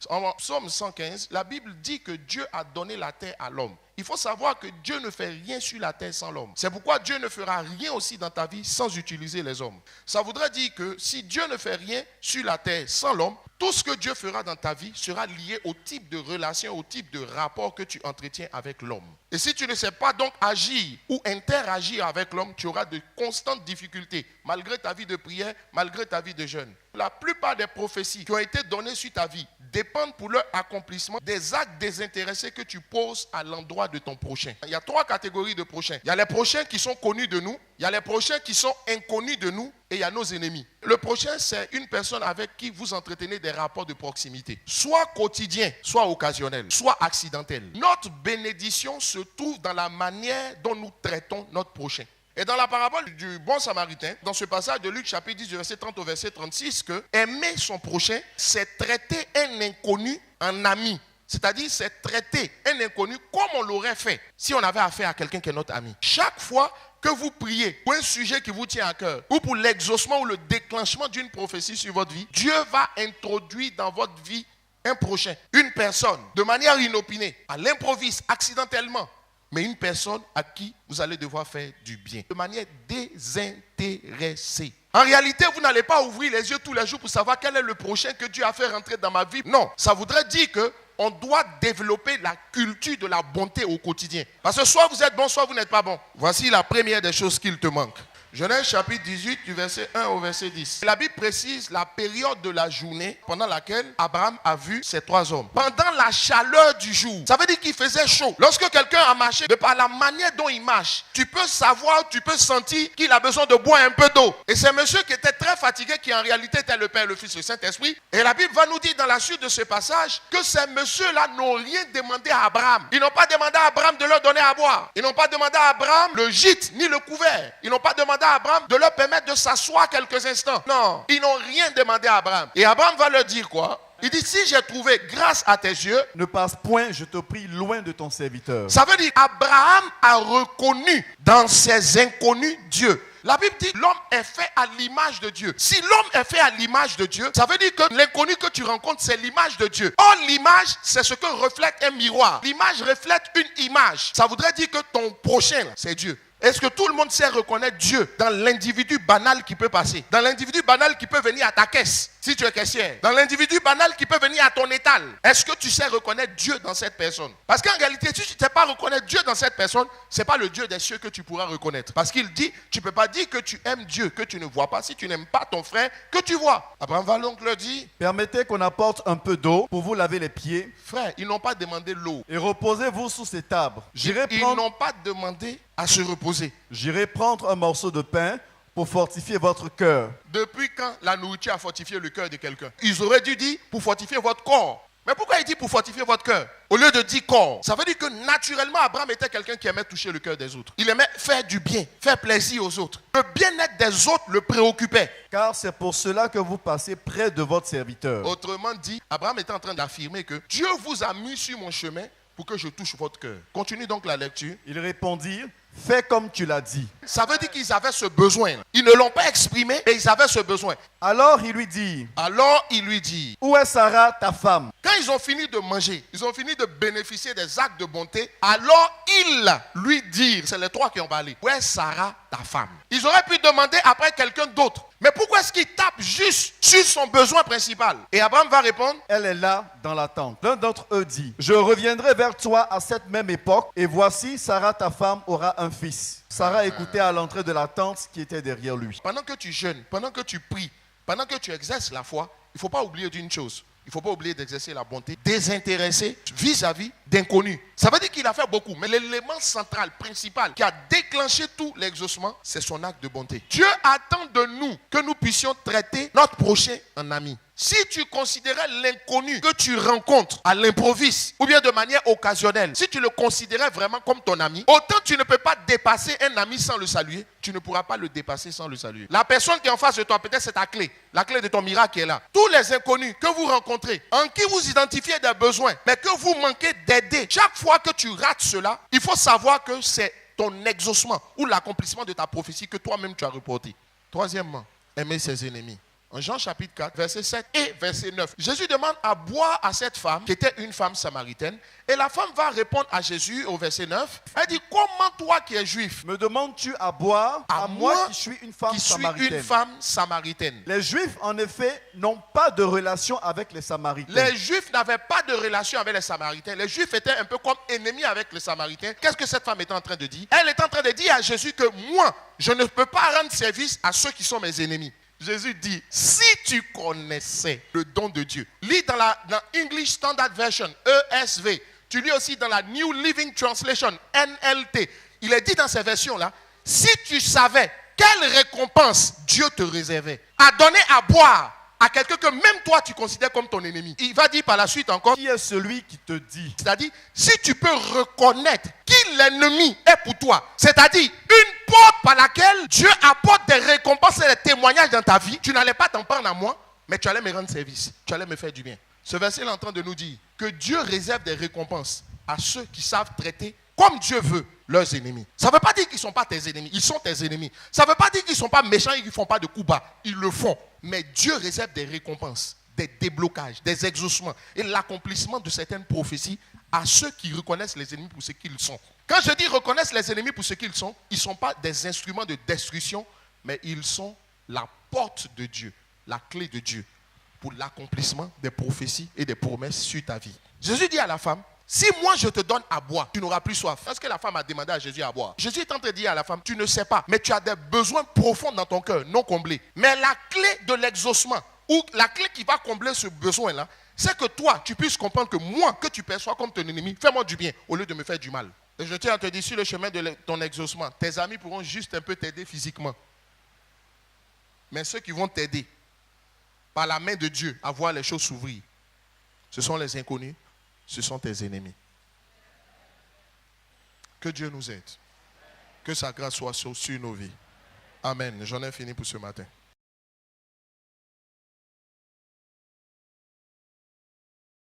En Psaume 115, la Bible dit que Dieu a donné la terre à l'homme. Il faut savoir que Dieu ne fait rien sur la terre sans l'homme. C'est pourquoi Dieu ne fera rien aussi dans ta vie sans utiliser les hommes. Ça voudrait dire que si Dieu ne fait rien sur la terre sans l'homme, tout ce que Dieu fera dans ta vie sera lié au type de relation, au type de rapport que tu entretiens avec l'homme. Et si tu ne sais pas donc agir ou interagir avec l'homme, tu auras de constantes difficultés, malgré ta vie de prière, malgré ta vie de jeûne. La plupart des prophéties qui ont été données sur ta vie dépendent pour leur accomplissement des actes désintéressés que tu poses à l'endroit de ton prochain. Il y a 3 catégories de prochains. Il y a les prochains qui sont connus de nous, il y a les prochains qui sont inconnus de nous et il y a nos ennemis. Le prochain, c'est une personne avec qui vous entretenez des rapports de proximité, soit quotidiens, soit occasionnels, soit accidentels. Notre bénédiction se trouve dans la manière dont nous traitons notre prochain. Et dans la parabole du bon samaritain, dans ce passage de Luc chapitre 10, du verset 30 au verset 36, que aimer son prochain, c'est traiter un inconnu en ami. C'est-à-dire, c'est traiter un inconnu comme on l'aurait fait si on avait affaire à quelqu'un qui est notre ami. Chaque fois que vous priez pour un sujet qui vous tient à cœur, ou pour l'exaucement ou le déclenchement d'une prophétie sur votre vie, Dieu va introduire dans votre vie un prochain, une personne, de manière inopinée, à l'improviste, accidentellement, mais une personne à qui vous allez devoir faire du bien, de manière désintéressée. En réalité, vous n'allez pas ouvrir les yeux tous les jours pour savoir quel est le prochain que Dieu a fait rentrer dans ma vie. Non, ça voudrait dire qu'on doit développer la culture de la bonté au quotidien. Parce que soit vous êtes bon, soit vous n'êtes pas bon. Voici la première des choses qu'il te manque. Genèse chapitre 18 du verset 1 au verset 10. La Bible précise la période de la journée pendant laquelle Abraham a vu ces 3 hommes. Pendant la chaleur du jour. Ça veut dire qu'il faisait chaud. Lorsque quelqu'un a marché, de par la manière dont il marche, tu peux savoir, tu peux sentir qu'il a besoin de boire un peu d'eau. Et c'est monsieur qui était très fatigué, qui en réalité était le Père, le Fils et le Saint-Esprit. Et la Bible va nous dire dans la suite de ce passage que ces messieurs-là n'ont rien demandé à Abraham. Ils n'ont pas demandé à Abraham de leur donner à boire. Ils n'ont pas demandé à Abraham le gîte ni le couvert. Ils n'ont pas demandé à Abraham de leur permettre de s'asseoir quelques instants. Non, ils n'ont rien demandé à Abraham. Et Abraham va leur dire quoi? Il dit, si j'ai trouvé grâce à tes yeux, ne passe point, je te prie, loin de ton serviteur. Ça veut dire Abraham a reconnu dans ses inconnus Dieu. La Bible dit l'homme est fait à l'image de Dieu. Si l'homme est fait à l'image de Dieu, ça veut dire que l'inconnu que tu rencontres, c'est l'image de Dieu. Or, l'image, c'est ce que reflète un miroir. L'image reflète une image. Ça voudrait dire que ton prochain, c'est Dieu. Est-ce que tout le monde sait reconnaître Dieu dans l'individu banal qui peut passer? Dans l'individu banal qui peut venir à ta caisse, si tu es caissière. Dans l'individu banal qui peut venir à ton étal. Est-ce que tu sais reconnaître Dieu dans cette personne? Parce qu'en réalité, si tu ne sais pas reconnaître Dieu dans cette personne, ce n'est pas le Dieu des cieux que tu pourras reconnaître. Parce qu'il dit, tu ne peux pas dire que tu aimes Dieu, que tu ne vois pas, si tu n'aimes pas ton frère, que tu vois. Abraham va donc le dire. Permettez qu'on apporte un peu d'eau pour vous laver les pieds. Frère, ils n'ont pas demandé l'eau. Et reposez-vous sous cet arbre. Ils n'ont pas demandé à se reposer. J'irai prendre un morceau de pain pour fortifier votre cœur. Depuis quand la nourriture a fortifié le cœur de quelqu'un? Ils auraient dû dire pour fortifier votre corps. Mais pourquoi il dit pour fortifier votre cœur au lieu de dire corps? Ça veut dire que naturellement Abraham était quelqu'un qui aimait toucher le cœur des autres. Il aimait faire du bien, faire plaisir aux autres. Le bien-être des autres le préoccupait. Car c'est pour cela que vous passez près de votre serviteur. Autrement dit, Abraham était en train d'affirmer que Dieu vous a mis sur mon chemin pour que je touche votre cœur. Continue donc la lecture. Ils répondirent, fais comme tu l'as dit. Ça veut dire qu'ils avaient ce besoin. Ils ne l'ont pas exprimé, mais ils avaient ce besoin. Alors il lui dit, où est Sarah, ta femme? Quand ils ont fini de manger, ils ont fini de bénéficier des actes de bonté, alors ils lui dirent, c'est les 3 qui ont parlé, où est Sarah, ta femme? Ils auraient pu demander après quelqu'un d'autre. Mais pourquoi est-ce qu'ils tapent juste sur son besoin principal? Et Abraham va répondre, elle est là dans la tente. L'un d'entre eux dit, je reviendrai vers toi à cette même époque, et voici Sarah, ta femme, aura un fils. Sarah écoutait à l'entrée de la tente qui était derrière lui. Pendant que tu jeûnes, pendant que tu pries, pendant que tu exerces la foi, il ne faut pas oublier d'une chose. Il ne faut pas oublier d'exercer la bonté désintéressée vis-à-vis d'inconnus. Ça veut dire qu'il a fait beaucoup, mais l'élément central, principal, qui a déclenché tout l'exaucement, c'est son acte de bonté. Dieu attend de nous que nous puissions traiter notre prochain en ami. Si tu considérais l'inconnu que tu rencontres à l'improviste ou bien de manière occasionnelle, si tu le considérais vraiment comme ton ami, autant tu ne peux pas dépasser un ami sans le saluer, tu ne pourras pas le dépasser sans le saluer. La personne qui est en face de toi, peut-être c'est ta clé, la clé de ton miracle qui est là. Tous les inconnus que vous rencontrez, en qui vous identifiez des besoins, mais que vous manquez d'aider, chaque fois que tu rates cela, il faut savoir que c'est ton exaucement ou l'accomplissement de ta prophétie que toi-même tu as reporté. Troisièmement, aimer ses ennemis. En Jean chapitre 4, verset 7 et verset 9. Jésus demande à boire à cette femme, qui était une femme samaritaine. Et la femme va répondre à Jésus au verset 9. Elle dit, comment toi qui es juif, me demandes-tu à boire à moi qui suis une femme samaritaine. Les Juifs, en effet, n'ont pas de relation avec les Samaritains. Les Juifs n'avaient pas de relation avec les Samaritains. Les Juifs étaient un peu comme ennemis avec les Samaritains. Qu'est-ce que cette femme était en train de dire? Elle est en train de dire à Jésus que moi, je ne peux pas rendre service à ceux qui sont mes ennemis. Jésus dit, si tu connaissais le don de Dieu, lis dans English Standard Version, ESV, tu lis aussi dans la New Living Translation, NLT. Il est dit dans ces versions-là, si tu savais quelle récompense Dieu te réservait à donner à boire à quelqu'un que même toi tu considères comme ton ennemi. Il va dire par la suite encore, qui est celui qui te dit? C'est-à-dire, si tu peux reconnaître qui l'ennemi est pour toi, c'est-à-dire une porte par laquelle Dieu apporte des récompenses et des témoignages dans ta vie, tu n'allais pas t'en prendre à moi, mais tu allais me rendre service, tu allais me faire du bien. Ce verset est en train de nous dire que Dieu réserve des récompenses à ceux qui savent traiter comme Dieu veut leurs ennemis. Ça ne veut pas dire qu'ils ne sont pas tes ennemis, ils sont tes ennemis. Ça ne veut pas dire qu'ils ne sont pas méchants et qu'ils ne font pas de coups bas, ils le font. Mais Dieu réserve des récompenses, des déblocages, des exaucements et l'accomplissement de certaines prophéties à ceux qui reconnaissent les ennemis pour ce qu'ils sont. Quand je dis reconnaissent les ennemis pour ce qu'ils ne sont pas des instruments de destruction, mais ils sont la porte de Dieu, la clé de Dieu pour l'accomplissement des prophéties et des promesses sur ta vie. Jésus dit à la femme, si moi je te donne à boire, tu n'auras plus soif. Est-ce que la femme a demandé à Jésus à boire? Jésus est en train de dire à la femme, tu ne sais pas, mais tu as des besoins profonds dans ton cœur, non comblés. Mais la clé de l'exaucement, ou la clé qui va combler ce besoin-là, c'est que toi, tu puisses comprendre que moi, que tu perçois comme ton ennemi, fais-moi du bien au lieu de me faire du mal. Et je tiens à te dire, sur le chemin de ton exaucement, tes amis pourront juste un peu t'aider physiquement. Mais ceux qui vont t'aider par la main de Dieu à voir les choses s'ouvrir, ce sont les inconnus, ce sont tes ennemis. Que Dieu nous aide. Que sa grâce soit sur nos vies. Amen. J'en ai fini pour ce matin.